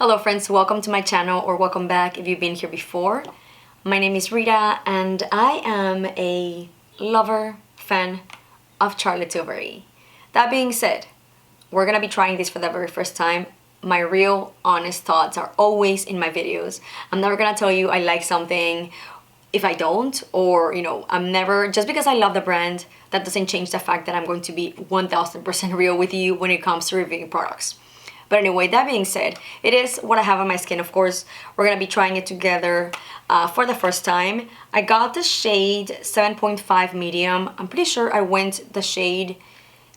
Hello friends, welcome to my channel, or welcome back if you've been here before. My name is Rita and I am a lover, fan of Charlotte Tilbury. That being said, we're gonna be trying this for the very first time. My real honest thoughts are always in my videos. I'm never gonna tell you I like something if I don't, or I'm never, just because I love the brand, that doesn't change the fact that I'm going to be 1000% real with you when it comes to reviewing products. But anyway, that being said, it is what I have on my skin. Of course, we're gonna be trying it together for the first time. I got the shade 7.5 medium. I'm pretty sure I went the shade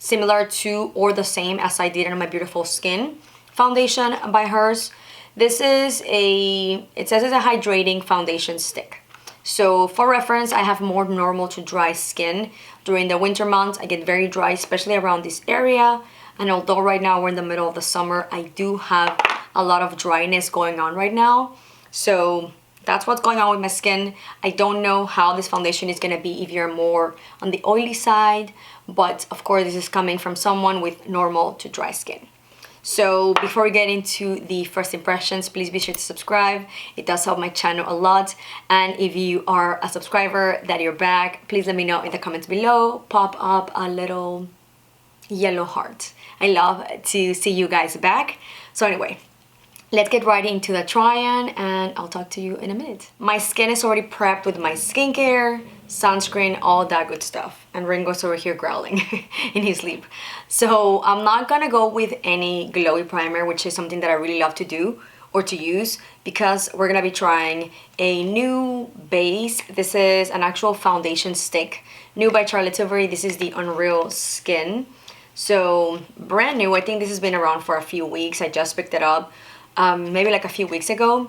similar to or the same as I did on my Beautiful Skin foundation by hers. This is it says it's a hydrating foundation stick. So for reference, I have more normal to dry skin. During the winter months, I get very dry, especially around this area. And although right now we're in the middle of the summer, I do have a lot of dryness going on right now. So that's what's going on with my skin. I don't know how this foundation is gonna be if you're more on the oily side, but of course this is coming from someone with normal to dry skin. So before we get into the first impressions, please be sure to subscribe. It does help my channel a lot. And if you are a subscriber that you're back, please let me know in the comments below. Pop up a little yellow heart. I love to see you guys back. So anyway, let's get right into the try-on and I'll talk to you in a minute. My skin is already prepped with my skincare, sunscreen, all that good stuff. And Ringo's over here growling in his sleep. So I'm not gonna go with any glowy primer, which is something that I really love to do or to use, because we're gonna be trying a new base. This is an actual foundation stick, new by Charlotte Tilbury. This is the Unreal Skin. So brand new. I think this has been around for a few weeks. I just picked it up maybe like a few weeks ago,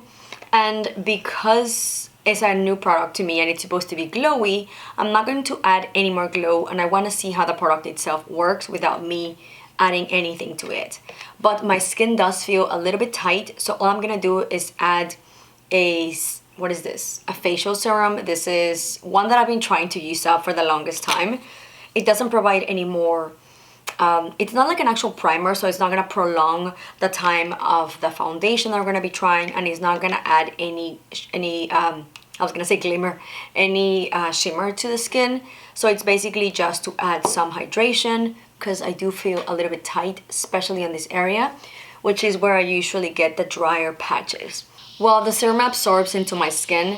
and because it's a new product to me and it's supposed to be glowy, I'm not going to add any more glow, and I want to see how the product itself works without me adding anything to it. But my skin does feel a little bit tight, so all I'm gonna do is add what is this? A facial serum. This is one that I've been trying to use up for the longest time. It doesn't provide any more it's not like an actual primer, so it's not gonna prolong the time of the foundation that we're gonna be trying, and it's not gonna add any I was gonna say glimmer, any shimmer to the skin. So it's basically just to add some hydration, because I do feel a little bit tight, especially in this area, which is where I usually get the drier patches. While the serum absorbs into my skin,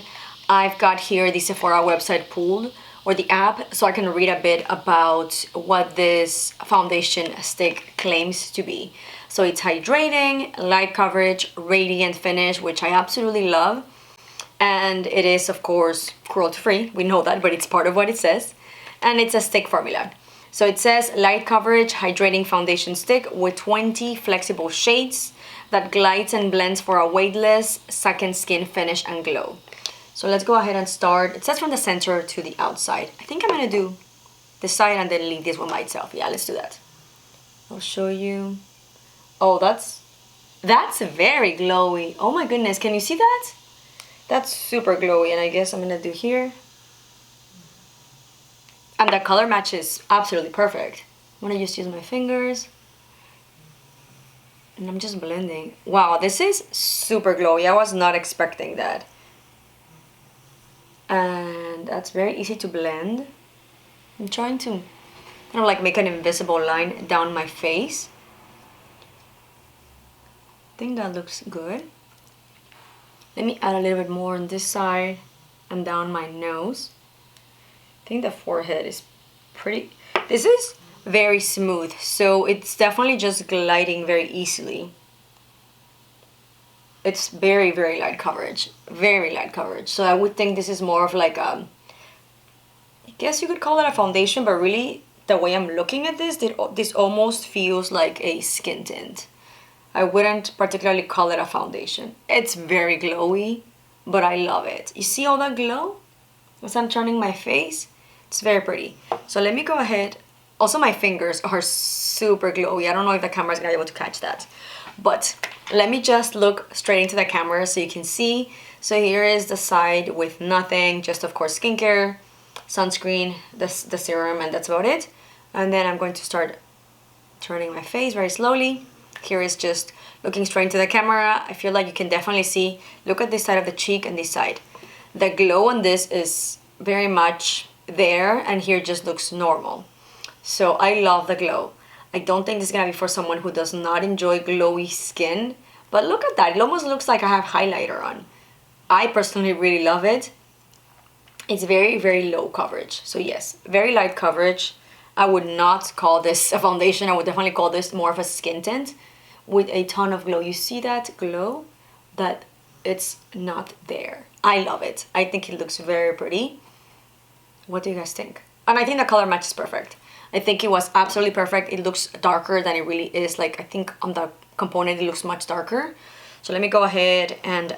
I've got here the Sephora website pulled, or the app, so I can read a bit about what this foundation stick claims to be. So it's hydrating, light coverage, radiant finish, which I absolutely love. And it is, of course, cruelty free. We know that, but it's part of what it says. And it's a stick formula. So it says light coverage, hydrating foundation stick with 20 flexible shades that glides and blends for a weightless second skin finish and glow. So let's go ahead and start. It says from the center to the outside. I think I'm gonna do this side and then leave this one by itself. Yeah, let's do that. I'll show you. Oh, that's very glowy. Oh my goodness, can you see that? That's super glowy, and I guess I'm gonna do here. And the color match is absolutely perfect. I'm gonna just use my fingers. And I'm just blending. Wow, this is super glowy. I was not expecting that. And that's very easy to blend. I'm trying to kind of like make an invisible line down my face. I think that looks good. Let me add a little bit more on this side and down my nose. I think the forehead is pretty... This is very smooth, so it's definitely just gliding very easily. It's very, very light coverage. Very light coverage. So I would think this is more of like I guess you could call it a foundation, but really the way I'm looking at this, this almost feels like a skin tint. I wouldn't particularly call it a foundation. It's very glowy, but I love it. You see all that glow? As I'm turning my face, it's very pretty. So let me go ahead. Also, my fingers are super glowy. I don't know if the camera's gonna be able to catch that. But let me just look straight into the camera so you can see. So here is the side with nothing, just of course skincare, sunscreen, the serum, and that's about it. And then I'm going to start turning my face very slowly. Here is just looking straight into the camera, I feel like you can definitely see, look at this side of the cheek and this side. The glow on this is very much there, and here just looks normal. So I love the glow. I don't think this is gonna be for someone who does not enjoy glowy skin, but look at that, it almost looks like I have highlighter on. I personally really love it. It's very, very low coverage. So yes, very light coverage. I would not call this a foundation. I would definitely call this more of a skin tint with a ton of glow. You see that glow? That it's not there. I love it. I think it looks very pretty. What do you guys think? And I think the color match is perfect. I think it was absolutely perfect. It looks darker than it really is. Like, I think on the component it looks much darker. So let me go ahead and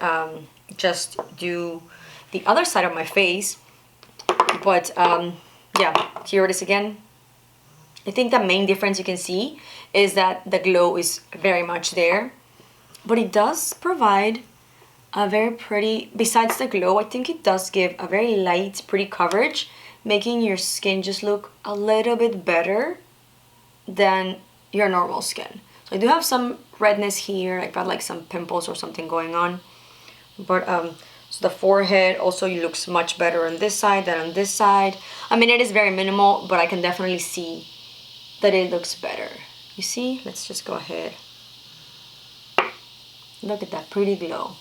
just do the other side of my face. But yeah, here it is again. I think the main difference you can see is that the glow is very much there, but it does provide a very pretty, besides the glow, I think it does give a very light, pretty coverage, making your skin just look a little bit better than your normal skin. So I do have some redness here. I've got like some pimples or something going on, but so the forehead also looks much better on this side than on this side. I mean, it is very minimal, but I can definitely see that it looks better. You see? Let's just go ahead. Look at that pretty glow.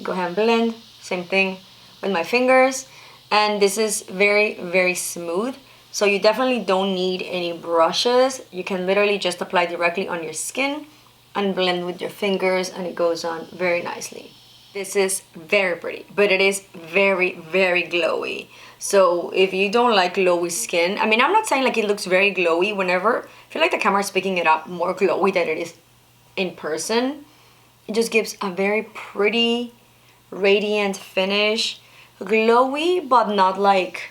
Go ahead and blend. Same thing with my fingers. And this is very, very smooth. So you definitely don't need any brushes. You can literally just apply directly on your skin and blend with your fingers, and it goes on very nicely. This is very pretty, but it is very, very glowy. So if you don't like glowy skin, I mean, I'm not saying like it looks very glowy whenever, I feel like the camera is picking it up more glowy than it is in person. It just gives a very pretty, radiant finish. Glowy, but not like,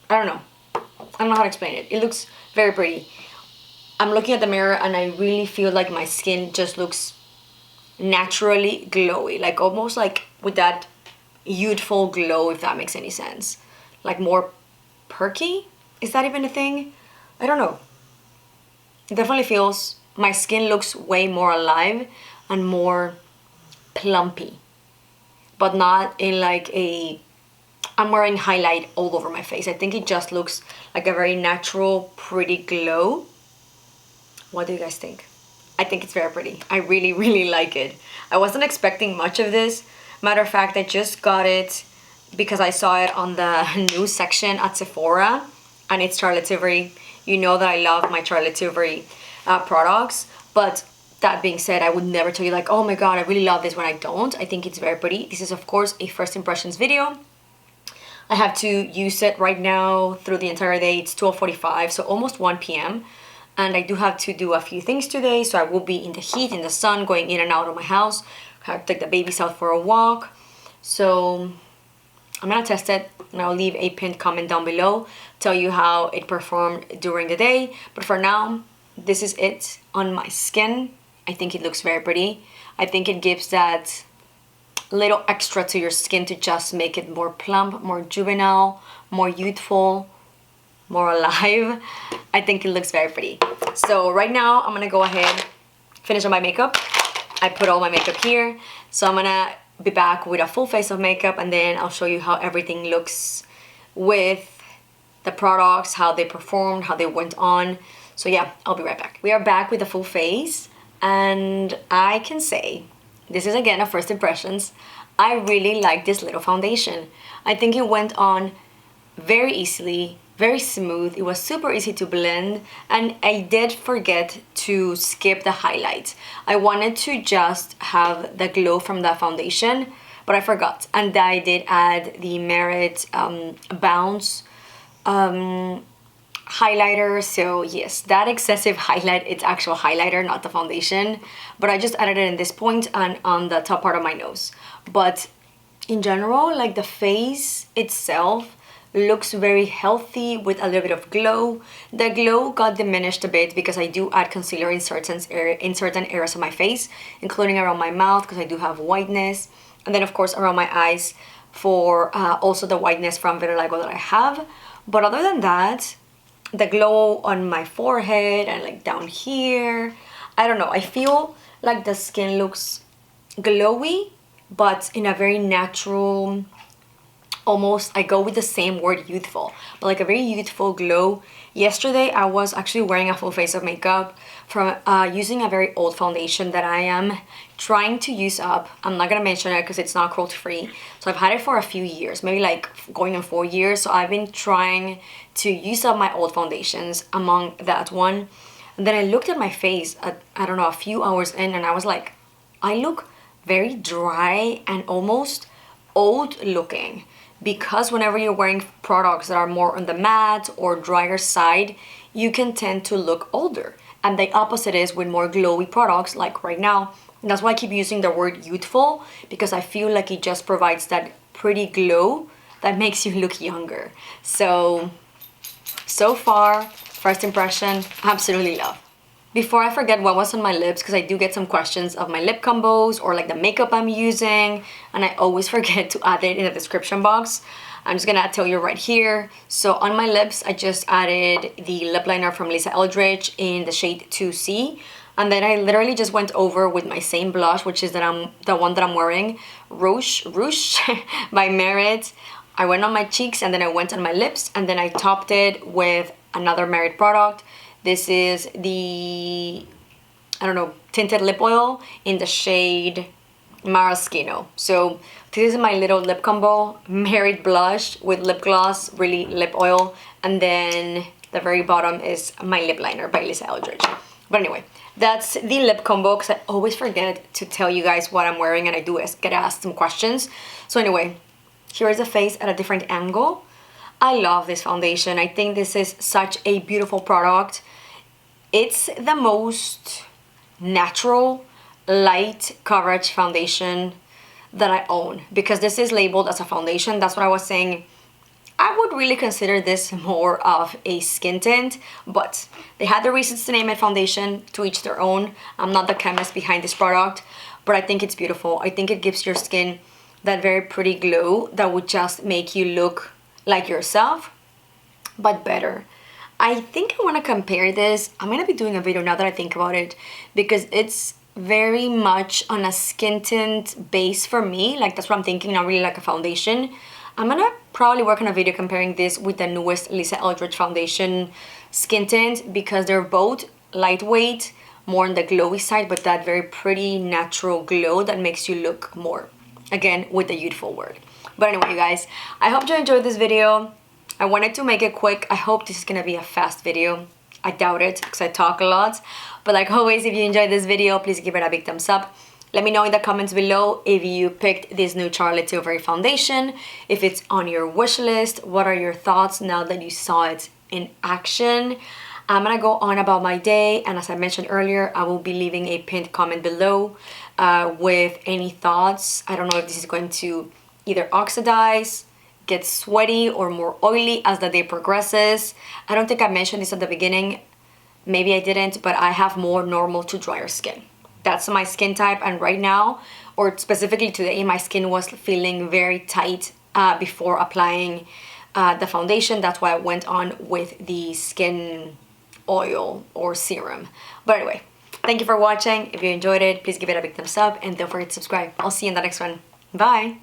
I don't know. I don't know how to explain it. It looks very pretty. I'm looking at the mirror and I really feel like my skin just looks naturally glowy, like almost like with that youthful glow, if that makes any sense. Like more perky? Is that even a thing? I don't know. It definitely feels, my skin looks way more alive and more plumpy, but not in like a, I'm wearing highlight all over my face. I think it just looks like a very natural, pretty glow. What do you guys think? I think it's very pretty. I really, really like it. I wasn't expecting much of this. Matter of fact, I just got it because I saw it on the news section at Sephora, and it's Charlotte Tilbury. You know that I love my Charlotte Tilbury products, but that being said, I would never tell you like, oh my god, I really love this when I don't. I think it's very pretty. This is of course a first impressions video. I have to use it right now through the entire day. It's 12:45, so almost 1 p.m. And I do have to do a few things today, so I will be in the heat, in the sun, going in and out of my house. I have to take the babies out for a walk. So I'm gonna test it, and I'll leave a pinned comment down below, tell you how it performed during the day. But for now, this is it on my skin. I think it looks very pretty. I think it gives that little extra to your skin to just make it more plump, more juvenile, more youthful, more alive. I think it looks very pretty. So right now I'm gonna go ahead, finish on my makeup. I put all my makeup here, so I'm gonna be back with a full face of makeup, and then I'll show you how everything looks with the products, how they performed, how they went on. So yeah, I'll be right back. We are back with a full face, and I can say this is again a first impressions. I really like this little foundation. I think it went on very easily, very smooth. It was super easy to blend, and I did forget to skip the highlights. I wanted to just have the glow from the foundation, but I forgot, and I did add the Merit Bounce highlighter. So yes, that excessive highlight, it's actual highlighter, not the foundation, but I just added it in this point and on the top part of my nose. But in general, like the face itself looks very healthy with a little bit of glow. The glow got diminished a bit because I do add concealer in certain areas of my face, including around my mouth because I do have whiteness, and then of course around my eyes for also the whiteness from vitiligo that I have. But other than that, the glow on my forehead and like down here, I don't know, I feel like the skin looks glowy, but in a very natural, almost, I go with the same word, youthful, but like a very youthful glow. Yesterday I was actually wearing a full face of makeup from using a very old foundation that I am trying to use up. I'm not gonna mention it because it's not cruelty free, so I've had it for a few years, maybe like going on 4 years. So I've been trying to use up my old foundations, among that one. And then I looked at my face at, I don't know, a few hours in, and I was like, I look very dry and almost old looking, because whenever you're wearing products that are more on the matte or drier side, you can tend to look older. And the opposite is with more glowy products like right now. And that's why I keep using the word youthful, because I feel like it just provides that pretty glow that makes you look younger. So far, first impression, absolutely love. Before I forget what was on my lips, because I do get some questions of my lip combos or like the makeup I'm using, and I always forget to add it in the description box. I'm just gonna tell you right here. So on my lips, I just added the lip liner from Lisa Eldridge in the shade 2C. And then I literally just went over with my same blush, which is the one that I'm wearing, Rouge by Merit. I went on my cheeks and then I went on my lips, and then I topped it with another Merit product. This is the, I don't know, tinted lip oil in the shade Maraschino. So this is my little lip combo, Merit blush with lip gloss, really lip oil, and then the very bottom is my lip liner by Lisa Eldridge. But anyway, that's the lip combo, because I always forget to tell you guys what I'm wearing, and I do get asked some questions. So anyway, here is the face at a different angle. I love this foundation. I think this is such a beautiful product. It's the most natural, light coverage foundation that I own, because this is labeled as a foundation. That's what I was saying. I would really consider this more of a skin tint, but they had the reasons to name it foundation, to each their own. I'm not the chemist behind this product, but I think it's beautiful. I think it gives your skin that very pretty glow that would just make you look like yourself, but better. I think I want to compare this. I'm going to be doing a video now that I think about it, because it's very much on a skin tint base for me. Like, that's what I'm thinking, not really like a foundation. I'm going to probably work on a video comparing this with the newest Lisa Eldridge foundation skin tint, because they're both lightweight, more on the glowy side, but that very pretty natural glow that makes you look more, again, with the youthful word. But anyway, you guys, I hope you enjoyed this video. I wanted to make it quick. I hope this is gonna be a fast video. I doubt it, because I talk a lot. But like always, if you enjoyed this video, please give it a big thumbs up. Let me know in the comments below if you picked this new Charlotte Tilbury foundation, if it's on your wish list. What are your thoughts now that you saw it in action? I'm gonna go on about my day, and as I mentioned earlier, I will be leaving a pinned comment below with any thoughts. I don't know if this is going to either oxidize, get sweaty, or more oily as the day progresses. I don't think I mentioned this at the beginning. Maybe I didn't, but I have more normal to drier skin. That's my skin type, and right now, or specifically today, my skin was feeling very tight before applying the foundation. That's why I went on with the skin oil or serum. But anyway, thank you for watching. If you enjoyed it, please give it a big thumbs up, and don't forget to subscribe. I'll see you in the next one. Bye!